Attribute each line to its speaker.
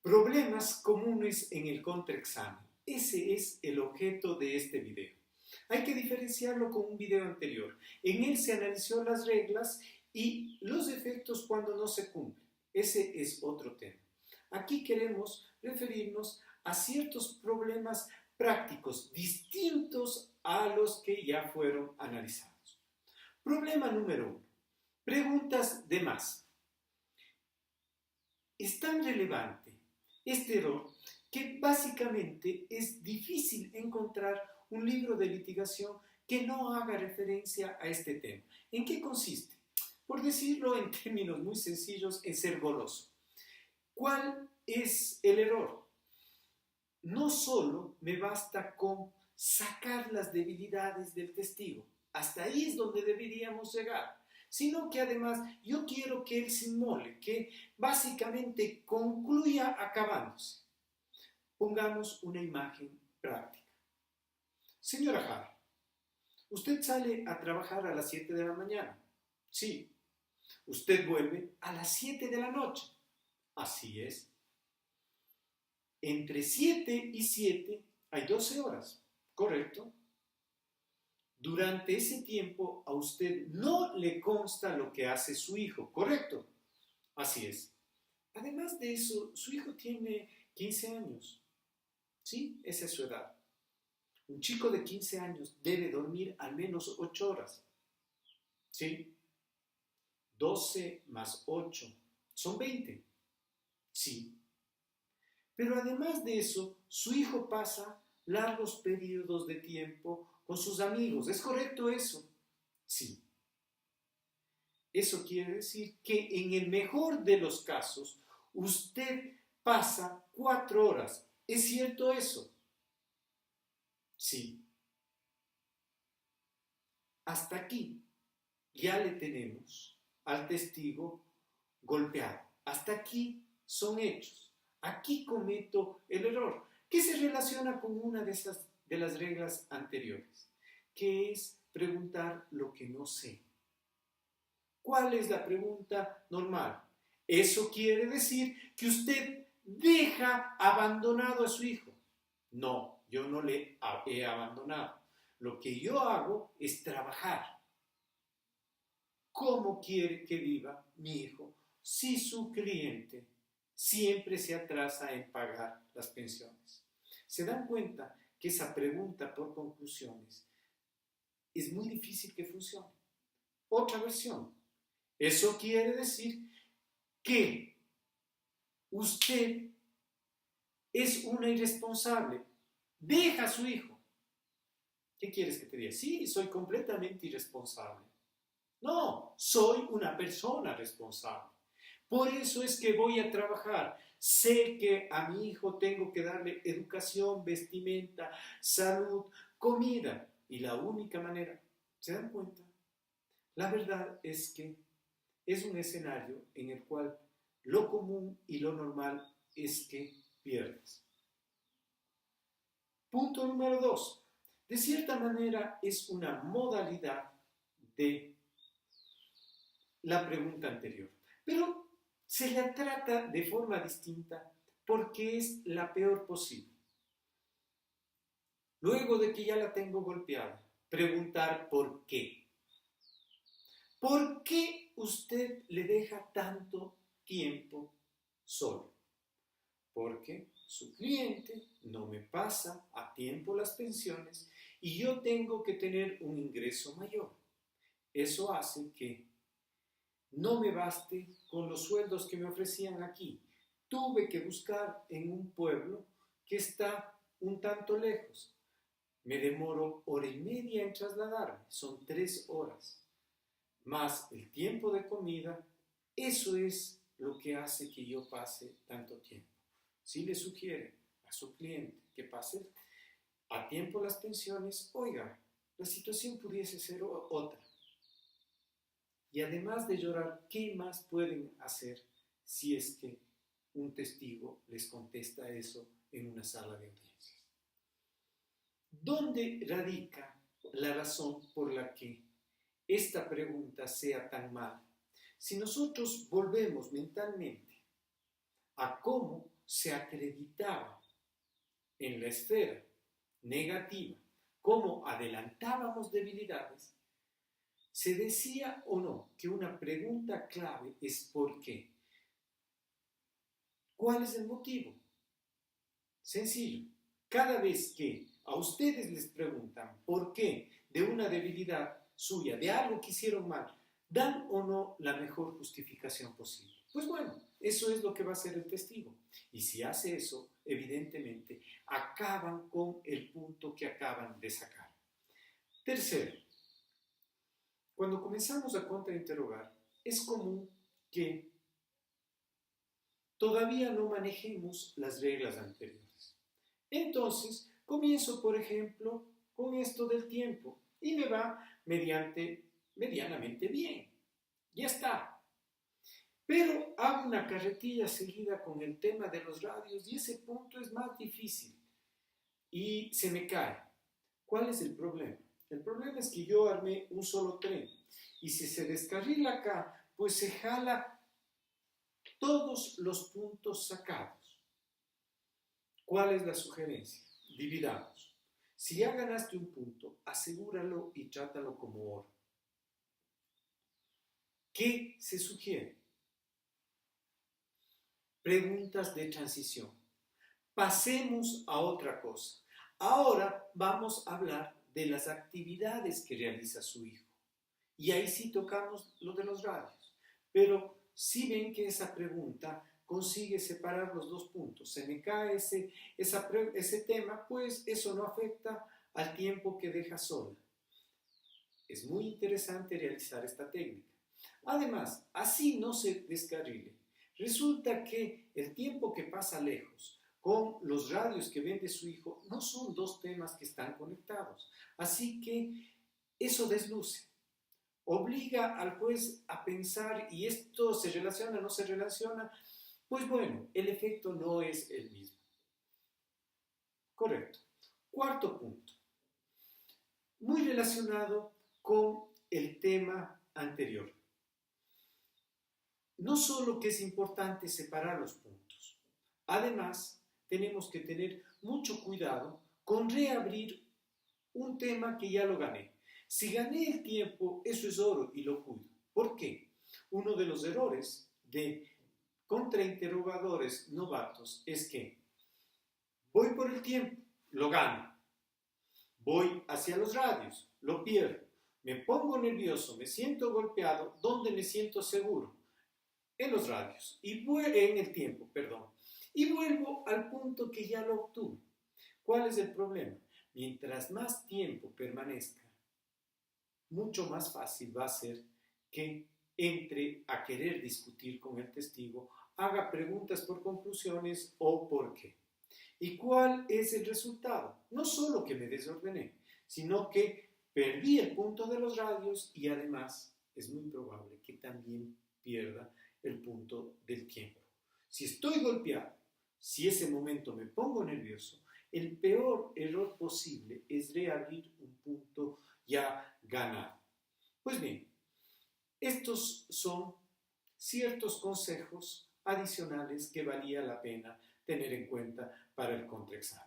Speaker 1: Problemas comunes en el contraexamen. Ese es el objeto de este video. Hay que diferenciarlo con un video anterior. En él se analizó las reglas y los efectos cuando no se cumplen. Ese es otro tema. Aquí queremos referirnos a ciertos problemas prácticos distintos a los que ya fueron analizados. Problema número 1. Preguntas de más. Es tan relevante este error que básicamente es difícil encontrar un libro de litigación que no haga referencia a este tema. ¿En qué consiste? Por decirlo en términos muy sencillos, en ser goloso. ¿Cuál es el error? No solo me basta con sacar las debilidades del testigo, hasta ahí es donde deberíamos llegar, sino que además yo quiero que él se inmole, que básicamente concluya acabándose. Pongamos una imagen práctica. Señora Jara, usted sale a trabajar a las 7 de la mañana. Sí. Usted vuelve a las 7 de la noche. Así es. Entre 7 y 7 hay 12 horas, ¿correcto? Durante ese tiempo a usted no le consta lo que hace su hijo, ¿correcto? Así es. Además de eso, su hijo tiene 15 años. ¿Sí? Esa es su edad. Un chico de 15 años debe dormir al menos 8 horas. ¿Sí? 12 más 8 son 20. Sí. Pero además de eso, su hijo pasa largos periodos de tiempo con sus amigos. ¿Es correcto eso? Sí. Eso quiere decir que en el mejor de los casos, usted pasa 4 horas. ¿Es cierto eso? Sí. Hasta aquí ya le tenemos al testigo golpeado. Hasta aquí son hechos. Aquí cometo el error, que se relaciona con una de las reglas anteriores, que es preguntar lo que no sé. ¿Cuál es la pregunta normal? Eso quiere decir que usted deja abandonado a su hijo. No, yo no le he abandonado. Lo que yo hago es trabajar. ¿Cómo quiere que viva mi hijo si su cliente siempre se atrasa en pagar las pensiones? ¿Se dan cuenta que esa pregunta por conclusiones es muy difícil que funcione? Otra versión. Eso quiere decir que usted es una irresponsable. Deja a su hijo. ¿Qué quieres que te diga? Sí, soy completamente irresponsable. No, soy una persona responsable. Por eso es que voy a trabajar. Sé que a mi hijo tengo que darle educación, vestimenta, salud, comida. Y la única manera, ¿se dan cuenta? La verdad es que es un escenario en el cual lo común y lo normal es que pierdas. Punto número 2. De cierta manera es una modalidad de la pregunta anterior, pero se la trata de forma distinta porque es la peor posible. Luego de que ya la tengo golpeada, preguntar por qué. ¿Por qué usted le deja tanto tiempo solo? Porque su cliente no me pasa a tiempo las pensiones y yo tengo que tener un ingreso mayor. Eso hace que no me baste con los sueldos que me ofrecían aquí. Tuve que buscar en un pueblo que está un tanto lejos. Me demoro 1 hora y media en trasladarme, son 3 horas. Más el tiempo de comida, eso es lo que hace que yo pase tanto tiempo. Si le sugiere a su cliente que pase a tiempo las pensiones, oiga, la situación pudiese ser otra. Y además de llorar, ¿qué más pueden hacer si es que un testigo les contesta eso en una sala de audiencias? ¿Dónde radica la razón por la que esta pregunta sea tan mala? Si nosotros volvemos mentalmente a cómo se acreditaba en la esfera negativa cómo adelantábamos debilidades, se decía o no que una pregunta clave es ¿por qué? ¿Cuál es el motivo? Sencillo. Cada vez que a ustedes les preguntan por qué de una debilidad suya, de algo que hicieron mal, ¿dan o no la mejor justificación posible? Pues bueno, eso es lo que va a hacer el testigo. Y si hace eso, evidentemente, acaban con el punto que acaban de sacar. Tercero, cuando comenzamos a contrainterrogar, es común que todavía no manejemos las reglas anteriores. Entonces, comienzo, por ejemplo, con esto del tiempo y me va medianamente bien. Ya está. Pero hago una carretilla seguida con el tema de los radios y ese punto es más difícil y se me cae. ¿Cuál es el problema? El problema es que yo armé un solo tren y si se descarrila acá, pues se jala todos los puntos sacados. ¿Cuál es la sugerencia? Dividamos. Si ya ganaste un punto, asegúralo y trátalo como oro. ¿Qué se sugiere? Preguntas de transición. Pasemos a otra cosa. Ahora vamos a hablar de las actividades que realiza su hijo. Y ahí sí tocamos lo de los radios. Pero si ven que esa pregunta consigue separar los dos puntos, se me cae ese tema, pues eso no afecta al tiempo que deja sola. Es muy interesante realizar esta técnica. Además, así no se descarrile. Resulta que el tiempo que pasa lejos con los radios que vende su hijo no son dos temas que están conectados. Así que eso desluce. Obliga al juez a pensar, ¿y esto se relaciona o no se relaciona? Pues bueno, el efecto no es el mismo. Correcto. Cuarto punto. Muy relacionado con el tema anterior. No solo que es importante separar los puntos, además tenemos que tener mucho cuidado con reabrir un tema que ya lo gané. Si gané el tiempo, eso es oro y lo cuido. ¿Por qué? Uno de los errores de contrainterrogadores novatos es que voy por el tiempo, lo gano. Voy hacia los radios, lo pierdo. Me pongo nervioso, me siento golpeado. ¿Dónde me siento seguro? En los radios, en el tiempo, perdón. Y vuelvo al punto que ya lo obtuve. ¿Cuál es el problema? Mientras más tiempo permanezca, mucho más fácil va a ser que entre a querer discutir con el testigo, haga preguntas por conclusiones o por qué. ¿Y cuál es el resultado? No solo que me desordené, sino que perdí el punto de los radios y además es muy probable que también pierda el punto del tiempo. Si estoy golpeado, si ese momento me pongo nervioso, el peor error posible es reabrir un punto ya ganado. Pues bien, estos son ciertos consejos adicionales que valía la pena tener en cuenta para el contraexamen.